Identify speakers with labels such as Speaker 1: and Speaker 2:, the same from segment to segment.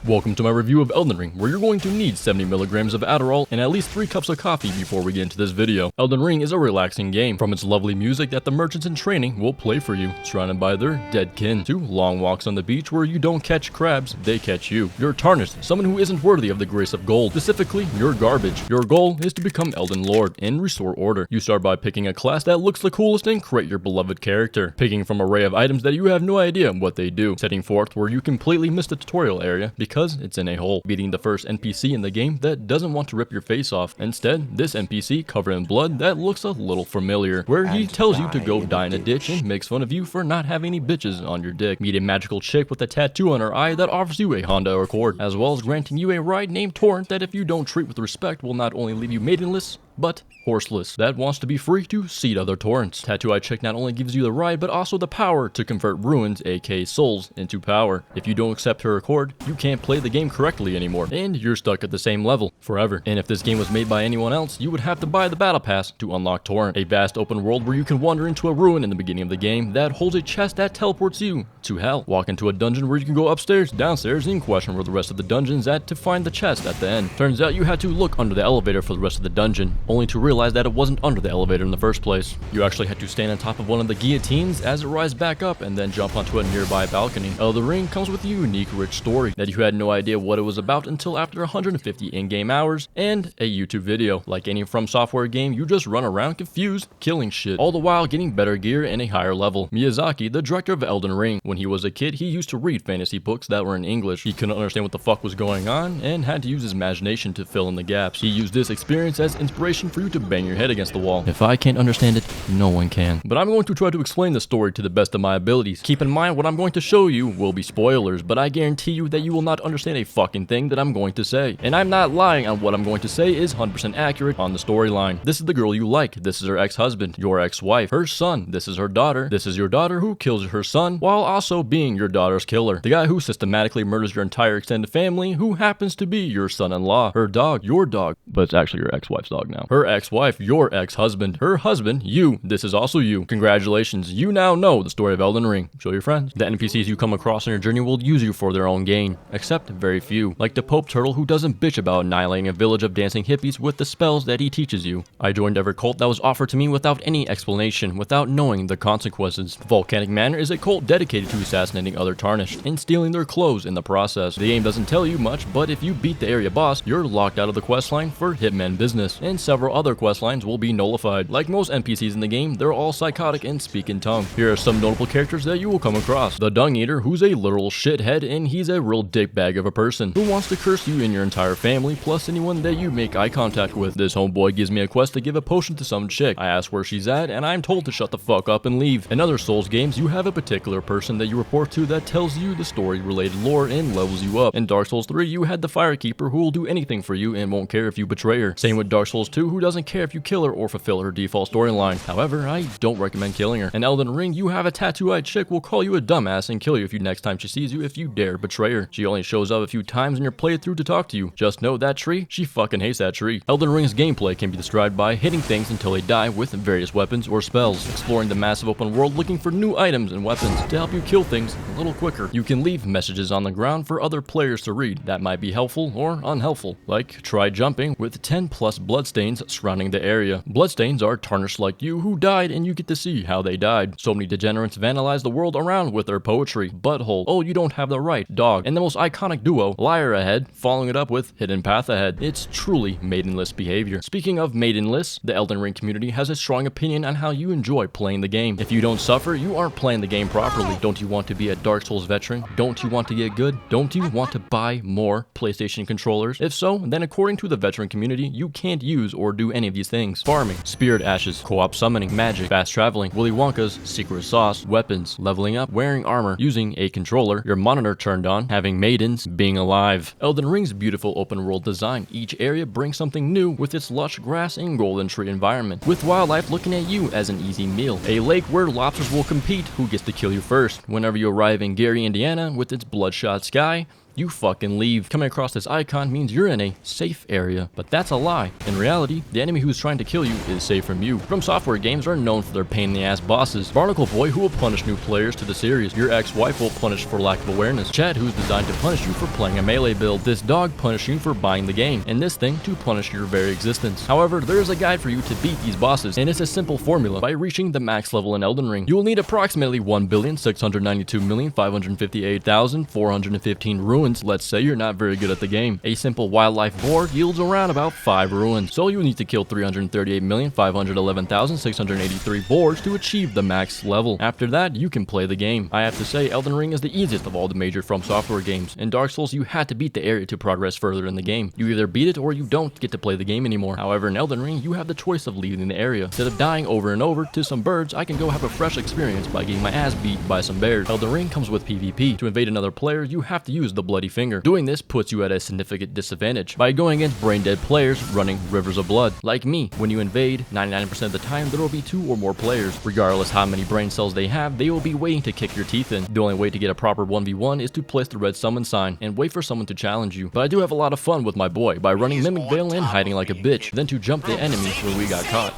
Speaker 1: Welcome to my review of Elden Ring, where you're going to need 70 milligrams of Adderall and at least 3 cups of coffee before we get into this video. Elden Ring is a relaxing game, from its lovely music that the merchants in training will play for you, surrounded by their dead kin, to long walks on the beach where you don't catch crabs, they catch you. You're tarnished, someone who isn't worthy of the grace of gold. Specifically, you're garbage. Your goal is to become Elden Lord and restore order. You start by picking a class that looks the coolest and create your beloved character, picking from an array of items that you have no idea what they do, setting forth where you completely missed the tutorial area because it's in a hole, beating the first NPC in the game that doesn't want to rip your face off. Instead, this NPC covered in blood that looks a little familiar, where he tells you to go die in a ditch and makes fun of you for not having any bitches on your dick. Meet a magical chick with a tattoo on her eye that offers you a Honda Accord, as well as granting you a ride named Torrent that if you don't treat with respect will not only leave you maidenless, but horseless, that wants to be free to seed other torrents. Tattoo-eyed chick not only gives you the ride, but also the power to convert ruins, aka souls, into power. If you don't accept her accord, you can't play the game correctly anymore, and you're stuck at the same level forever. And if this game was made by anyone else, you would have to buy the battle pass to unlock Torrent, a vast open world where you can wander into a ruin in the beginning of the game that holds a chest that teleports you to hell. Walk into a dungeon where you can go upstairs, downstairs, and question where the rest of the dungeon's at to find the chest at the end. Turns out you had to look under the elevator for the rest of the dungeon, only to realize that it wasn't under the elevator in the first place. You actually had to stand on top of one of the guillotines as it rises back up and then jump onto a nearby balcony. Elden Ring comes with a unique, rich story that you had no idea what it was about until after 150 in-game hours and a YouTube video. Like any From Software game, you just run around confused, killing shit, all the while getting better gear and a higher level. Miyazaki, the director of Elden Ring, when he was a kid, he used to read fantasy books that were in English. He couldn't understand what the fuck was going on and had to use his imagination to fill in the gaps. He used this experience as inspiration for you to bang your head against the wall. If I can't understand it, no one can. But I'm going to try to explain the story to the best of my abilities. Keep in mind, what I'm going to show you will be spoilers, but I guarantee you that you will not understand a fucking thing that I'm going to say. And I'm not lying on what I'm going to say is 100% accurate on the storyline. This is the girl you like. This is her ex-husband, your ex-wife, her son. This is her daughter. This is your daughter who kills her son while also being your daughter's killer. The guy who systematically murders your entire extended family who happens to be your son-in-law. Her dog, your dog, but it's actually your ex-wife's dog now. Her ex-wife, your ex-husband, her husband, you. This is also you. Congratulations, you now know the story of Elden Ring. Show your friends. The NPCs you come across on your journey will use you for their own gain, except very few, like the Pope Turtle who doesn't bitch about annihilating a village of dancing hippies with the spells that he teaches you. I joined every cult that was offered to me without any explanation, without knowing the consequences. Volcanic Manor is a cult dedicated to assassinating other tarnished and stealing their clothes in the process. The game doesn't tell you much, but if you beat the area boss, you're locked out of the questline for hitman business, and several other questlines will be nullified. Like most NPCs in the game, they're all psychotic and speak in tongue. Here are some notable characters that you will come across. The Dung Eater, who's a literal shithead, and he's a real dickbag of a person who wants to curse you and your entire family, plus anyone that you make eye contact with. This homeboy gives me a quest to give a potion to some chick. I ask where she's at, and I'm told to shut the fuck up and leave. In other Souls games, you have a particular person that you report to that tells you the story-related lore and levels you up. In Dark Souls 3, you had the Firekeeper who will do anything for you and won't care if you betray her. Same with Dark Souls 2, who doesn't care if you kill her or fulfill her default storyline. However, I don't recommend killing her. In Elden Ring, you have a tattoo-eyed chick will call you a dumbass and kill you if you next time she sees you if you dare betray her. She only shows up a few times in your playthrough to talk to you. Just know that tree, she fucking hates that tree. Elden Ring's gameplay can be described by hitting things until they die with various weapons or spells, exploring the massive open world looking for new items and weapons to help you kill things a little quicker. You can leave messages on the ground for other players to read that might be helpful or unhelpful, like try jumping with 10 plus bloodstains surrounding the area. Bloodstains are tarnished like you who died and you get to see how they died. So many degenerates vandalize the world around with their poetry. Butthole, oh you don't have the right, dog, and the most iconic duo, Liar ahead, following it up with Hidden Path ahead. It's truly maidenless behavior. Speaking of maidenless, the Elden Ring community has a strong opinion on how you enjoy playing the game. If you don't suffer, you aren't playing the game properly. Don't you want to be a Dark Souls veteran? Don't you want to get good? Don't you want to buy more PlayStation controllers? If so, then according to the veteran community, you can't use or do any of these things. Farming, spirit ashes, co-op summoning, magic, fast traveling, Willy Wonka's secret sauce, weapons, leveling up, wearing armor, using a controller, your monitor turned on, having maidens, being alive. Elden Ring's beautiful open world design. Each area brings something new with its lush grass and golden tree environment, with wildlife looking at you as an easy meal. A lake where lobsters will compete who gets to kill you first. Whenever you arrive in Gary, Indiana, with its bloodshot sky, you fucking leave. Coming across this icon means you're in a safe area, but that's a lie. In reality, the enemy who's trying to kill you is safe from you. From Software games are known for their pain-in-the-ass bosses. Barnacle Boy, who will punish new players to the series. Your ex-wife will punish for lack of awareness. Chad, who's designed to punish you for playing a melee build. This dog punishing you for buying the game. And this thing to punish your very existence. However, there is a guide for you to beat these bosses, and it's a simple formula. By reaching the max level in Elden Ring, you will need approximately 1,692,558,415 ruins. Let's say you're not very good at the game. A simple wildlife board yields around about 5 ruins, so you will need to kill 338,511,683 boards to achieve the max level. After that, you can play the game. I have to say, Elden Ring is the easiest of all the major From Software games. In Dark Souls, you had to beat the area to progress further in the game. You either beat it or you don't get to play the game anymore. However, in Elden Ring, you have the choice of leaving the area. Instead of dying over and over to some birds, I can go have a fresh experience by getting my ass beat by some bears. Elden Ring comes with PvP. To invade another player, you have to use the bloody finger. Doing this puts you at a significant disadvantage by going against brain-dead players running rivers of blood. Like me, when you invade, 99% of the time there will be 2 or more players. Regardless how many brain cells they have, they will be waiting to kick your teeth in. The only way to get a proper 1v1 is to place the red summon sign and wait for someone to challenge you. But I do have a lot of fun with my boy by running Mimic Veil and hiding like a bitch, then to jump the enemy when we got caught.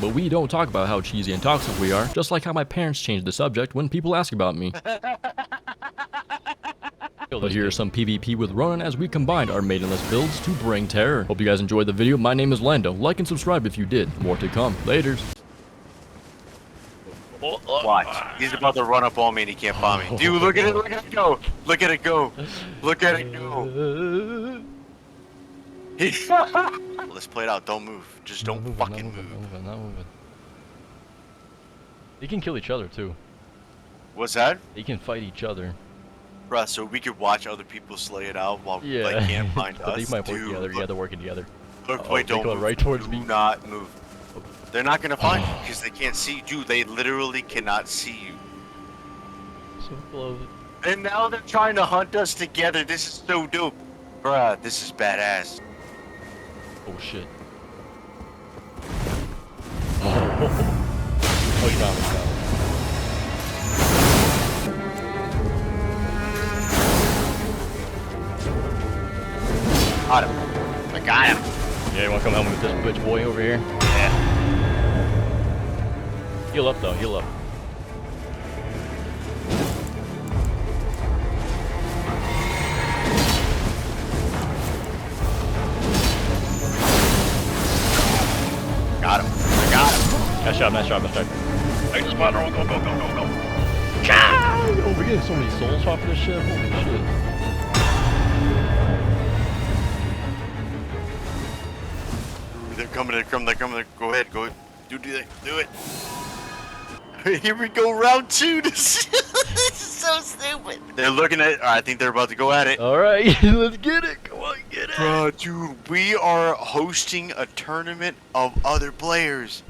Speaker 1: But we don't talk about how cheesy and toxic we are, just like how my parents changed the subject when people ask about me. But here are some PvP with Ronan as we combined our maidenless builds to bring terror. Hope you guys enjoyed the video. My name is Lando. Like and subscribe if you did. More to come. Laters.
Speaker 2: Watch. He's about to run up on me and he can't find me. Dude, look at it. Look at it go. Look at it go. Look at it go. Let's play it out. Don't move. Just don't fucking move.
Speaker 1: Not moving. They can kill each other too.
Speaker 2: What's that?
Speaker 1: They can fight each other.
Speaker 2: Bruh, so we could watch other people slay it out while they can't find us.
Speaker 1: They might work together. Yeah, they're working together.
Speaker 2: Look, wait, don't move.
Speaker 1: Right towards me.
Speaker 2: Do not move. They're not gonna find you because they can't see you. They literally cannot see you.
Speaker 1: So close.
Speaker 2: And now they're trying to hunt us together. This is so dope. Bruh, this is badass.
Speaker 1: Oh shit. Oh, you found me.
Speaker 2: Got him. I got him.
Speaker 1: Yeah, you wanna come help me with this bitch boy over here?
Speaker 2: Yeah.
Speaker 1: Heal up though, heal up.
Speaker 2: Got him. I got him.
Speaker 1: Nice job, nice job, nice job. I just want to go, go, go, go, go. Chow! Oh, we're getting so many souls off of this shit. Holy shit.
Speaker 2: They're coming, they're coming, they're coming. Go ahead, go ahead. Do it. Do it. Here we go, round 2. This is so stupid. They're looking at it. I think they're about to go at it.
Speaker 1: Alright, let's get it. Come on, get it.
Speaker 2: Bro, dude, we are hosting a tournament of other players.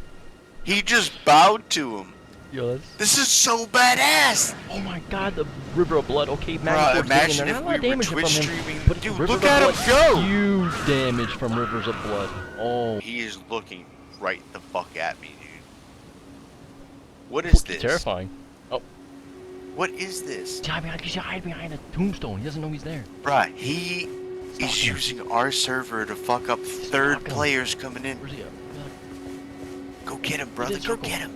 Speaker 2: He just bowed to him.
Speaker 1: Yo,
Speaker 2: this is so badass.
Speaker 1: Oh my god, the river of blood. Okay,
Speaker 2: bro, imagine if we were Twitch streaming.
Speaker 1: But
Speaker 2: dude, look at him go.
Speaker 1: Huge damage from rivers of blood. Oh.
Speaker 2: He is looking right the fuck at me, dude. What is this?
Speaker 1: Terrifying. Oh.
Speaker 2: What is this?
Speaker 1: He's hiding behind a tombstone. He doesn't know he's there.
Speaker 2: Bruh, he is using our server to fuck up third players coming in.
Speaker 1: Where's he at?
Speaker 2: Go get him, brother. Go get him.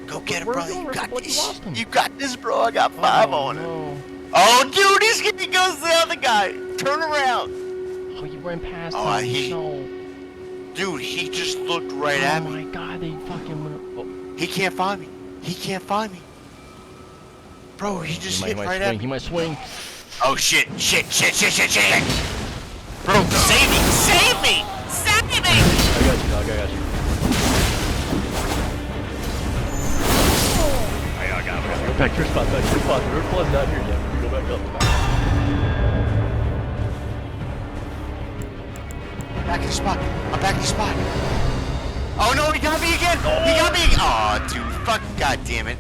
Speaker 2: Go get him, brother. You got this.
Speaker 1: You
Speaker 2: You got this, bro. I got 5 on him. Oh, dude, he goes to the other guy. Turn around.
Speaker 1: Oh, you ran past
Speaker 2: oh,
Speaker 1: him. No.
Speaker 2: Dude, he just looked right at me.
Speaker 1: Oh my god, they fucking went. Oh.
Speaker 2: He can't find me. He can't find me. Bro, he just hit right at me.
Speaker 1: He might swing.
Speaker 2: Oh shit, shit. Bro, save me! Save me! Save me!
Speaker 1: I got you, dog. I got you. I got him. Go back to your spot. Your flood's not here yet. Go back up.
Speaker 2: Back to the spot. I'm back to the spot. Oh no, he got me again! He got me! Aw, dude, fuck, god damn it.